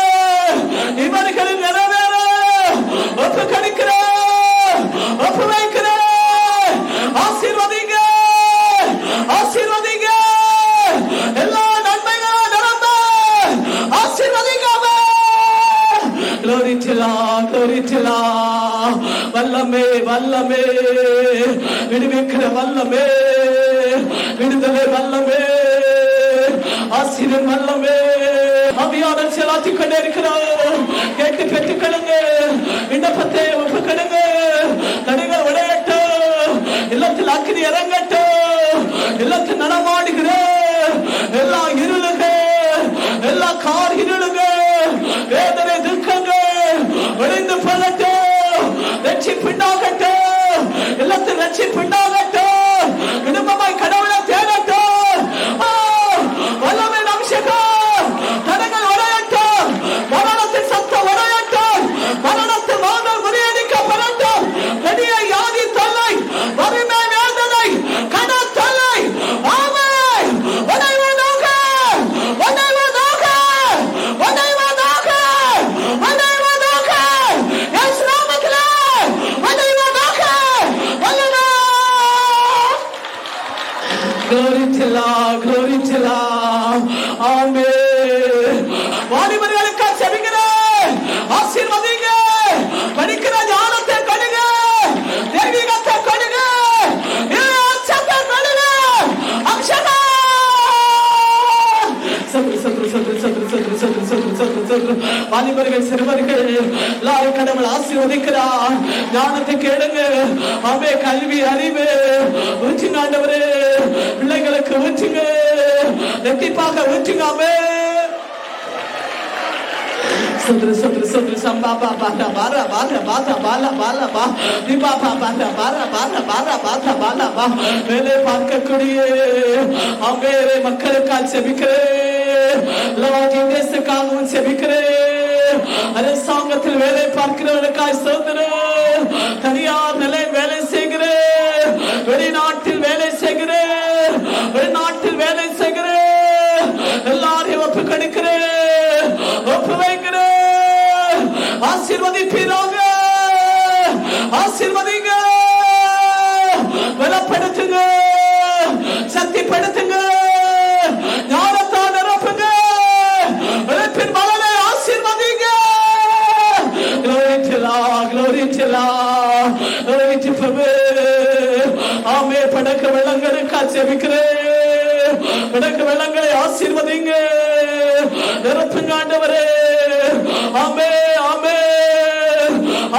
இவர்களின் நிறைவேற ஒப்பு கணிக்கிற, ஒப்பு வைக்கிற. ஆசீர்வதிங்க, ஆசீர்வதிங்க, எல்லா நன்மைகளும் நிரம்ப ஆசீர்வதிங்க. Glory to God, glory to God. வல்லமே வல்லமே, விடுவிக்கிற வல்லமே, விடுதலை வல்லமே, ஆசீர்வாதம் வல்லமே. அபியானம் செலுத்திக் கொண்டே இருக்கிறோம். கேட்டு பெற்றுக்கொள்ளுங்க, விண்ணப்பத்தை ஒப்புக்கொடுங்க. தடைகள் உடையட்டும், இல்லத்தில் அக்கினி இறங்கட்டும். இல்லத்தில் நடமாடுகிற எல்லா இருளுக, எல்லா கார் இருளுக, வேதனை துக்கங்க ஒளிந்து போகட்டும். ரட்சிப்புண்டாகட்டும், இல்லத்தில் ரட்சிப்புண்டாகட்டும். குடும்பமாய் கடவுளை தேடட்டும். வல்லமை அபிஷேகம், தடைகள் உடையட்டும். மரணத்தின் சத்தம் உடையட்டும். மரணத்தின் வாதம் முறியடிக்கப்படட்டும். பெரிய யாதி தொல்லை, வறுமை வேதனை, கட தொல்லை, ஆமை உடைவதாக, உடைவதாக, உடைவதாக, உடைவதாக. இயேசு நாமத்திலே உடைவதாக. வல்லமை. Glory to God, glory to God. Amen. வாலிபர்களுக்கு செபிக்கிறேன், ஆசீர்வதிங்க. படிக்கிற ஞானத்தை கொடுங்க, தெய்வீகத்தை கொடுங்க, இலட்சத்தை கொடுங்க. அம்சமா சத்ரு சத்ரு சத்ரு சத்ரு சத்ரு சத்ரு சத்ரு சத்ரு சத்ரு. வாலிபர்கள் சிறுவர்கள் எல்லாரும் கடவுள் ஆசீர்வதிக்கிறார். ஞானத்தை கேளுங்க. அவே கல்வி அறிவு ஊற்றுங்க ஆண்டவரே. பிள்ளைகளுக்கு ஊற்றுங்க, ரெட்டிப்பாக ஊற்றுங்க. அவே சத்ரு சத்ரு சத்ரு சம்பா பாபா பாரா பாரா பாதா பாலா பாலா பா தீபா பாபா பாரா பாரா பாரா பாதா பாலா பா. வேலை பார்க்கக்கூடிய அவேரே மக்களுக்காக செபிக்கிறேன். லார்ட் தேசத்துக்காகவும் செபிக்கிறேன். அரசாங்கத்தில் வேலை பார்க்கிறவர்களுக்காக சோதரேன். தனியார் நிலை வேலை செய்கிறேன். வெளிநாட்டில் வேலை செய்கிறேன். வெளிநாட்டில் வேலை செய்கிறேன். எல்லாரையும் ஒப்பு கணிக்கிறேன், ஒப்பு வைக்கிறேன். ஆசீர்வதிப்பீராக, ஆசீர்வதிங்க, பலப்படுத்துங்க, சக்திப்படுத்துங்க, ஞானத்தால் நிரப்புங்க. உழைப்பின் பலனை ஆசீர்வதிங்க. Glory to God, glory to God, glory to God. ஆமே. படக்க வெள்ளங்களுக்கு செபிக்கிறேன். படக்க வெள்ளங்களை ஆசீர்வதிங்க, நிரப்புங்க ஆண்டவரே. ஆமே ஆமே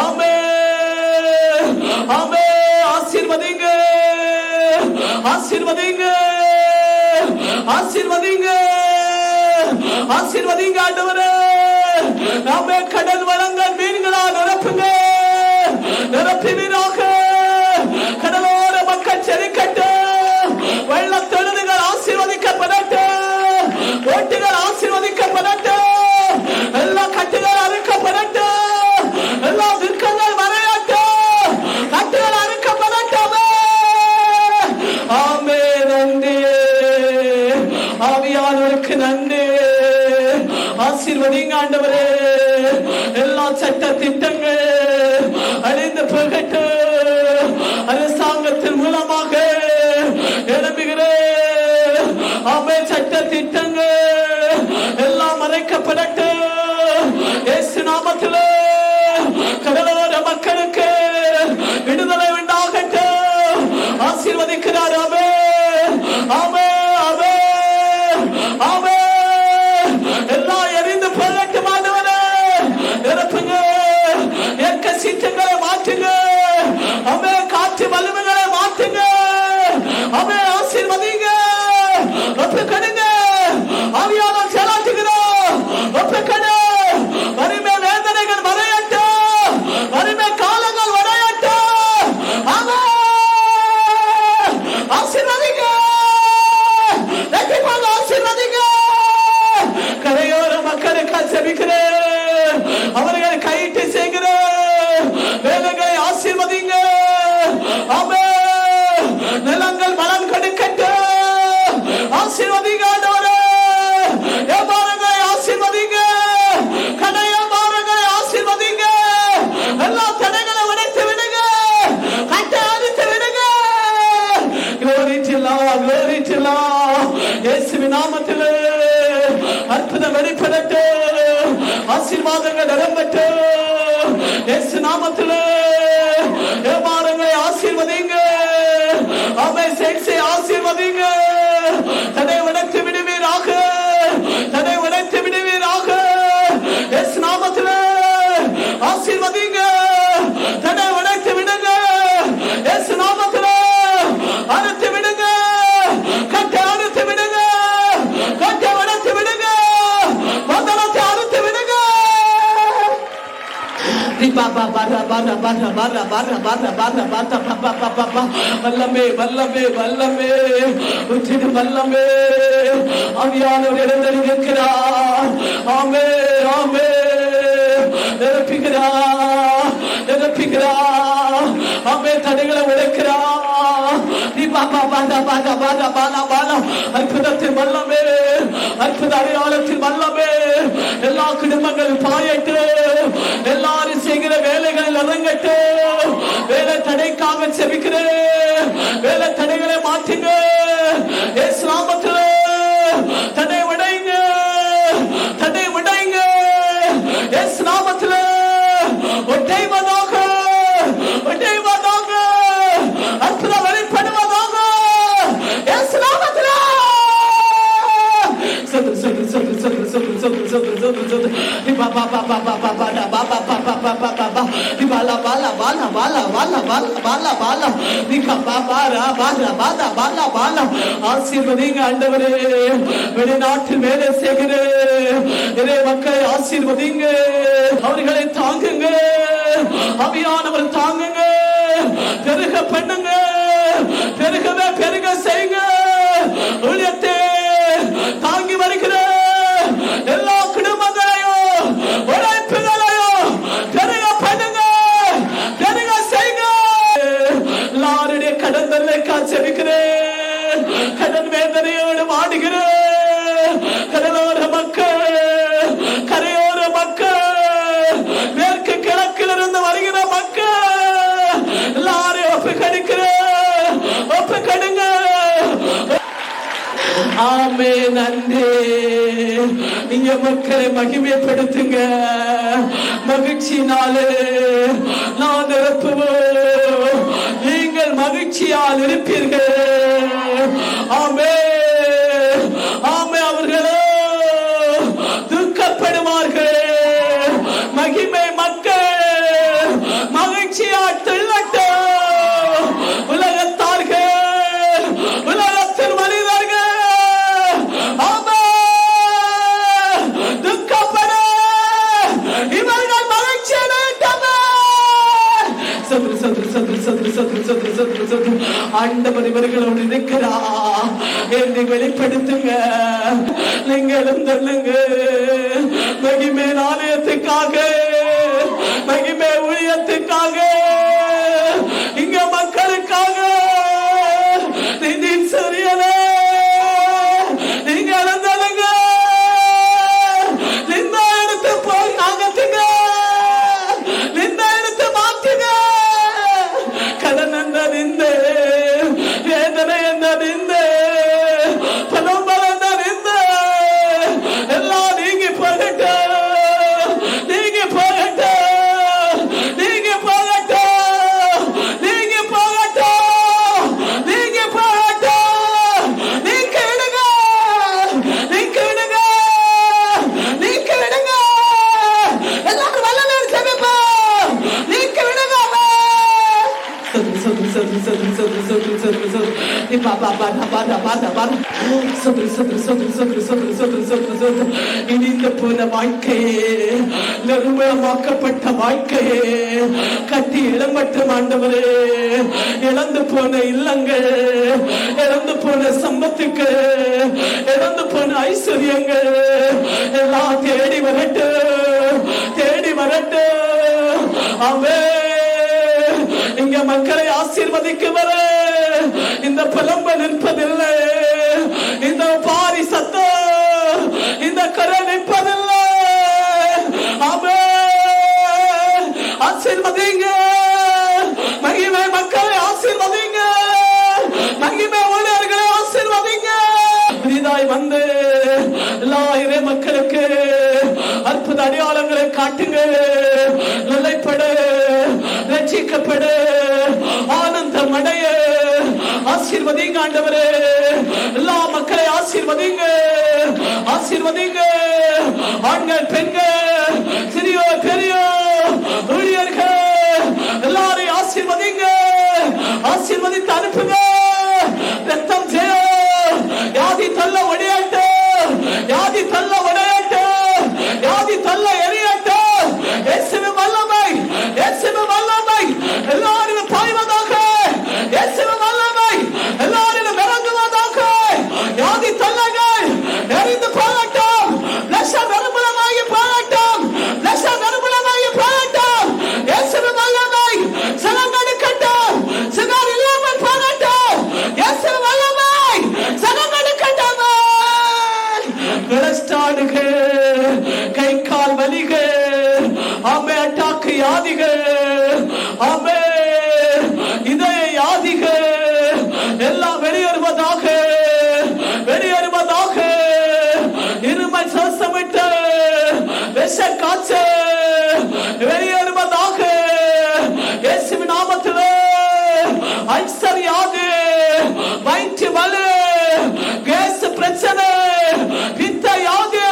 ஆமே ஆமே. ஆசீர்வதிங்க, ஆசீர்வதிங்க, ஆசீர்வதிங்க, ஆசீர்வதிங்க ஆண்டவரே. ஆமே. கடல் வளங்கள் மீன்களால் நிரப்புங்க, நிரப்பினீராக. கடலோர மக்கள் செழிக்கட்டும். வெள்ளத்தொழுதுகள் ஆசீர்வதிக்கப்படட்டும். ஓட்டுகள் ஆசீர்வதிக்கப்படட்டும். எல்லா கட்டுகள் அறுக்கப்படட்டும். எல்லா துக்கங்கள் மறையட்டும். கட்டுகள் அறுக்கப்படட்டும். ஆமே. நன்றி ஆவியானவருக்கு நன்றி. ஆசீர்வதிங்க ஆண்டவரே. எல்லா சட்ட திட்டங்கள் அழிந்து போகட்டும். அரசாங்கத்தின் மூலமாக எழுப்புகிறேன். ஆமே. சட்ட திட்டங்கள் எல்லாம் மறைக்கப்படட்டும். இயேசு நாமத்திலே கடலோர மக்களுக்கு விடுதலை உண்டாகட்டும். ஆசீர்வதிக்கிறார். ஆமே ஆமே ஆமே ஆமே. எல்லாம் எரிந்து போகட்டும் ஆண்டவரே. நிரப்புங்க, ஏற்க சீற்றங்களை மாற்றுங்க. வேலைகளை ஆசீர்வதிங்க. ஆமென். நிலங்கள் பலன் கொடுக்கட்டும். ஆசீர்வதிங்க ஆண்டவரே. வியாபாரங்களை ஆசீர்வதிங்க. கடை வியாபாரங்களை ஆசீர்வதிங்க. எல்லா தடைகளை உடைத்து விடுங்க. கட்டை அறுத்து விடுங்க. Glory to Lord, glory to Lord. இயேசுவின் நாமத்திலே அற்புதம் வெளிப்படட்டும். ஆசீர்வாதங்கள் நிரம்பட்டும். இயேசு நாமத்திலே வியாபாரங்களை ஆசீர்வதிங்க. ஆமென். செக்ஸை ஆசீர்வதிங்க. தடை உடைத்து விடுவீராக. தடை உடைத்து விடுவீராக. இயேசு நாமத்திலே ஆசீர்வதிங்க. தடை உடைத்து விடுங்க. இயேசு நாமத்திலே அறுத்து விடுங்க. கட்டை அறுத்து விடுங்க. கட்டை உடைத்து விடுங்க. மந்தலத்தை அறுத்து விடுங்க. வல்லமே வல்லமே வல்லமே உச்சிடு வல்லமே ஆவியானவர் எழுந்திருக்கிறார். ஆமே ஆமே நிரப்பிக்கிறார் நிரப்பிக்கிறார். ஆமே தடைகளை உடைக்கிறார். அற்புதத்தின் வல்லமே அற்புத அடையாளத்தின் வல்லமே எல்லா குடும்பங்கள் பாயட்டு. எல்லாரும் செய்கிற வேலைகளில் இறங்கட்டு. வேலை தடைக்காக செபிக்கிறேன். வேலை தடைகளை மாற்றுங்க. இயேசு நாமத்திலே தடை உடைங்க. தடை உடைங்க. இயேசு நாமத்திலே ஒட்டைவதாக ஒட்டைவதாக அற்புதம் வெளிப்படுவதாக. இயேசு நாமத்திலே சது சது சது சது சது சது சது சது சது பாபா பாபா பாபா பாபா பாபா பாபா பாபா பாபா பாலா பாலா பாலா பாலா பாலா பாலா பாலா பாலா நிகா பாபா ரா பாலா பாலா பாலா பாலா. ஆசீர்வதிங்க ஆண்டவரே. வெளிநாட்டில் வேலை செய்கிற இறை மக்களை ஆசீர்வதிங்க. அவர்களை தாங்குங்க. ஆவியானவர் தாங்குங்க. பெருக பண்ணுங்க. பெருகவே பெருக செய்யுங்க. ஊழியத்தை தாங்கி வருகிற எல்லா குடும்பங்களையும் உழைப்புகளையும் பெருக பண்ணுங்க. பெருக செய்யுங்க. எல்லாருடைய கடன் தொல்லை காய்ச்சலிக்கிறேன். கடன் வேதனையோடு வாடுகிறேன். கடலோர மக்கள் கரையோர மக்கள் மேற்கு கிழக்கில் இருந்து வருகிற மக்கள் எல்லாரையும் ஒப்பு கடுக்கிறேன். ஒப்பு கடுங்க. ஆமே நன்றி. நீங்க மக்களை மகிமைப்படுத்துங்க. மகிழ்ச்சினாலே நான் நிரப்புவோம். நீங்கள் மகிழ்ச்சியால் இருப்பீர்கள். ஆமே ஆமே. அவர்களோ துக்கப்படுவார்கள். மகிமை மக்கள் மகிழ்ச்சியால் துள்ளட்டும். உலகத்தார்கள் உலகத்தில் மனிதர்கள் ஆமே துக்கப்பட இவர்கள் மகிழ்ச்சி சதுரு சதுரு சதுரு சதுரு சதுரு சதுரு சதுரு சதுரு. ஆண்டவர் இவர்களோடு இருக்கிறார் என்று வெளிப்படுத்துங்க. நீங்களும் சொல்லுங்க. மகிமை ஆலயத்துக்காக மகிமை ஊழியத்துக்காக இங்க மக்களுக்காக நிதி சரியனே நீங்க சொல்லுங்க. நிந்த எடுத்து போய் ஆகத்துங்க. நிந்த எடுத்து மாற்றுங்க. கடன் என்ற நிந்து வேதனை என்ற நிந்து பலம்பல என்ற நிந்து எல்லாம் நீங்கி போகட்டும். நீங்கி போகட்டும். நீங்கி போகட்டும். நீங்கி போகட்டும். நீங்கி போகட்டும். நீங்க விடுங்க. நீங்க விடுங்க. நீங்க விடுங்க. எல்லாரும் வல்லமை செபிப்போம். நீங்க விடுங்க. சதுரு சதுரு சதுரு சதுரு சதுரு சதுரு சதுரு நீ பாபா பாடா பாடா பாடா பாடா சதுரு சதுரு சதுரு சதுரு சதுரு சதுரு சதுரு சதுரு. இனிந்து போன வாழ்க்கையே நிர்மூலமாக்கப்பட்ட வாழ்க்கையே கட்டி இளமட்டும் ஆண்டவரே. இழந்து போன இல்லங்கள் இழந்து போன சம்பத்துக்கு இழந்து போன ஐஸ்வர்யங்கள் எல்லாம் தேடி வரட்டும். தேடி வரட்டும். ஆமென் இங்க மக்களை ஆசீர்வதிக்குவர். இந்த புலம்ப நிற்பதில்லை, இந்த பாரி சத்தம் இந்த கரை நிற்பதில்லை. ஆமென். ஆசீர்வதிங்க, மகிமை மக்களை ஆசீர்வதிங்க, மகிமை ஊழியர்களை ஆசீர்வதிங்க. புதிதாய் வந்து எல்லா இறை மக்களுக்கு அற்புத அடையாளங்களை காட்டுங்க. நிலைப்படு, ரட்சிக்கப்படு, ஆனந்தம் அடைய ஆசீர்வதிங்க ஆண்டவரே. எல்லா மக்களை ஆசீர்வதிங்க, ஆசீர்வதிங்க. ஆண்கள், பெண்கள், சிறியோர் பெரியோர், ஊழியர்கள் எல்லாரையும் ஆசீர்வதிங்க, ஆசீர்வதித்து அனுப்புங்க. ரத்தம் ஜெயம், வியாதி தள்ள ஒடியாட்டும், வியாதி தள்ள ஒடையாட்டும், வியாதி தள்ள எரியட்டும். இயேசுவின் வல்லமை, இயேசுவின் வல்லமை எல்லாரும் பாய்வதாக, இயேசுவின் வல்லமை எல்லாரும் இறங்குவதாக. வியாதி தள்ளங்கள் எரிந்து போகட்டும், லட்சம் நிர்மூலமாகி போகட்டும், லட்சம் நிர்மூலமாகி போகட்டும். இயேசுவின் வல்லமை சனங்கெடுக்கட்டும், சிலர் இல்லாமல் போகட்டும். இயேசுவின் வல்லமை சனங்கெடுக்கட்டும். கொலஸ்ட்ராலுகள், கை கால் வலிகள், ஆமே அட்டாக்கு யாதிகள், ஆமே இதய யாதிகள் எல்லாம் வெளியேறுவதாக, வெளியேறுவதாக. இருமல் சுவாசமிட்டு விஷ காய்ச்சல் வெளியேறுவதாக. இயேசுவின் நாமத்திலே அல்சர் யாது, வயிற்று வலி, கேஸ் பிரச்சனை, பித்த யாது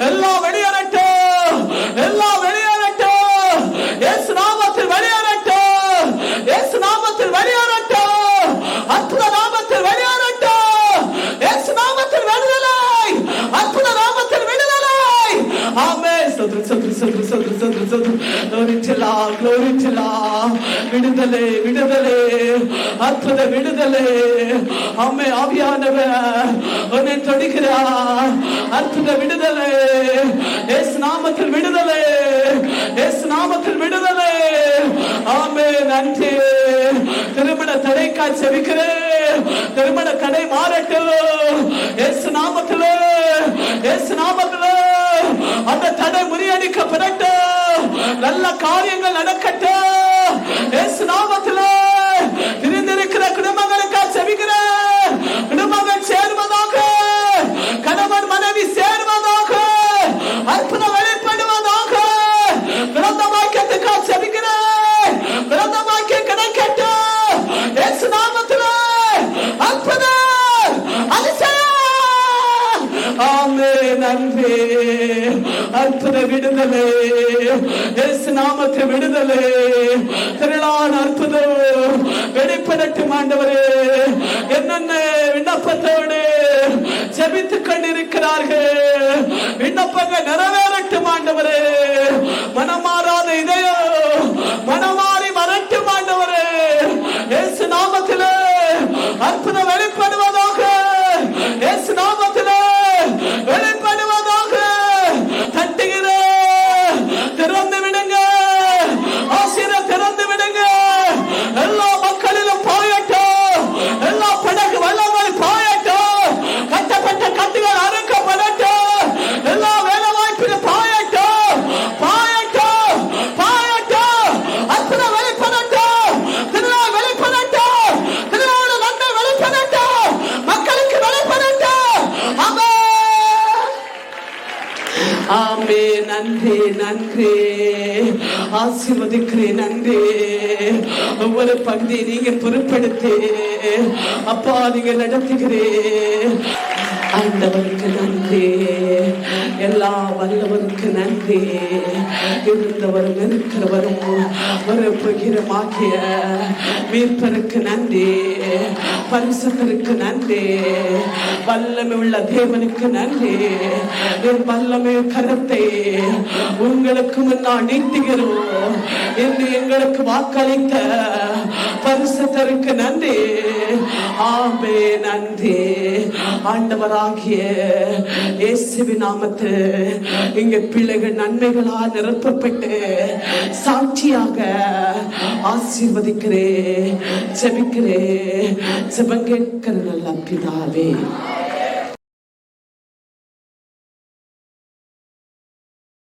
எல்லாம் வெளியேறட்டும், எல்லாம் வெளியேறட்டும். இயேசு நாமத்தில் வெளியேறட்டும், இயேசு நாமத்தில் வெளியேறட்டும், அற்புத நாமத்தில் வெளியேறட்டும். இயேசு நாமத்தில் விடுதலை, அற்புத நாமத்தில் விடுதலை. ஆமென். சோத்ரு சோத்ரு சோத்ரு சோத்ரு சோத்ரு சோத்ரு. glory to God, glory to God. விடுதலை, விடுதலை, அற்புத விடுதலை. ஆமென். ஆவியானவர் உன்னை தொடுகிறார். அற்புத விடுதலை, இயேசு நாமத்தில் விடுதலை, இயேசு நாமத்தில் விடுதலை. ஆமென். நன்றி. திருமண தடைக்காய் செபிக்கிறேன், திருமண தடை மாறட்டும் இயேசு நாமத்தில், இயேசு நாமத்தில். அந்த தடை முறியடிக்கப்படட்டும், நல்ல காரியங்கள் நடக்கட்டும் இயேசு நாமத்தில். பிரிந்திருக்கிற குடும்பங்களுக்காக செபிக்கிறேன், குடும்பங்கள் சேர்வதாக, கணவன் மனைவி சேர்வதாக, அற்புதம் வெளிப்படுவதாக. பிறந்த வாக்கியத்துக்காக செபிக்கிறேன், பிறந்த வாக்கியம் கிடைக்கட்டும் இயேசு நாமத்தில். அற்புதம், அதிசயம். ஆமென். நன்றி. அற்புத விடுதலை, இயேசு நாமத்தில் விடுதலை, திரளான அற்புதம் வெளிப்படட்டும் ஆண்டவரே. என்னென்ன விண்ணப்பத்தோடு ஜெபித்துக் கொண்டிருக்கிறார்கள், விண்ணப்பங்கள் நிறைவேறட்டும் ஆண்டவரே. மனமாறாத இதயம் மனமாறி வரட்டும் ஆண்டவரே. இயேசு நாமத்தில் அற்புதம் வெளிப்படுவதாக, இயேசு நாமத்தில் வெளிப்படுவதாக. தட்டுகிற திறந்து விடுங்க, ஆசீர்வாதம் திறந்து விடுங்க. எல்லா மக்களிலும் பாயட்டும், எல்லா படகு வல்லமை பாயட்டும், கட்டப்பட்ட கட்டுகள் அறுக்கப்படட்டும், எல்லா வேலை வாய்ப்பிலும் பாயட்டும், பாயட்டும், பாயட்டும். அற்புதம் வெளிப்படட்டும், திருநாள் வெளிப்படட்டும், திருநாள் நன்மை வெளிப்படட்டும், மக்களுக்கு வெளிப்படட்டும். ஆமென். ஆமென். நன்றி, நன்றி. ஆசீர்வதிக்கிறேன். நன்றி. ஒவ்வொரு பகுதியை நீங்க பொறுப்படுத்தி அப்பா நீங்க நடத்துகிறேன். ஆண்டவருக்கு நன்றி, எல்லா வல்லவருக்கு நன்றி. இருந்தவரும் இருக்கிறவரும் ஒரு பகிரமாக்கிய மீட்பருக்கு நன்றி, பரிசுத்தருக்கு நன்றி, வல்லமை உள்ள தேவனுக்கு நன்றி. வல்லமை கரத்தை உங்களுக்கு முன்னால் நீட்டுகிறோம் என்று எங்களுக்கு வாக்களித்த பரிசுத்தருக்கு நன்றி. ஆமே. நன்றி. ஆண்டவராகிய இயேசுவின் நாமத்தில் இங்க பிள்ளைகள் நன்மைகளால் நிரப்பப்பட்டு சாட்சியாக ஆசீர்வதிக்கிறேன், ஜெபிக்கிறேன், ஜெபம் கேட்கிற நல்ல பிதாவே.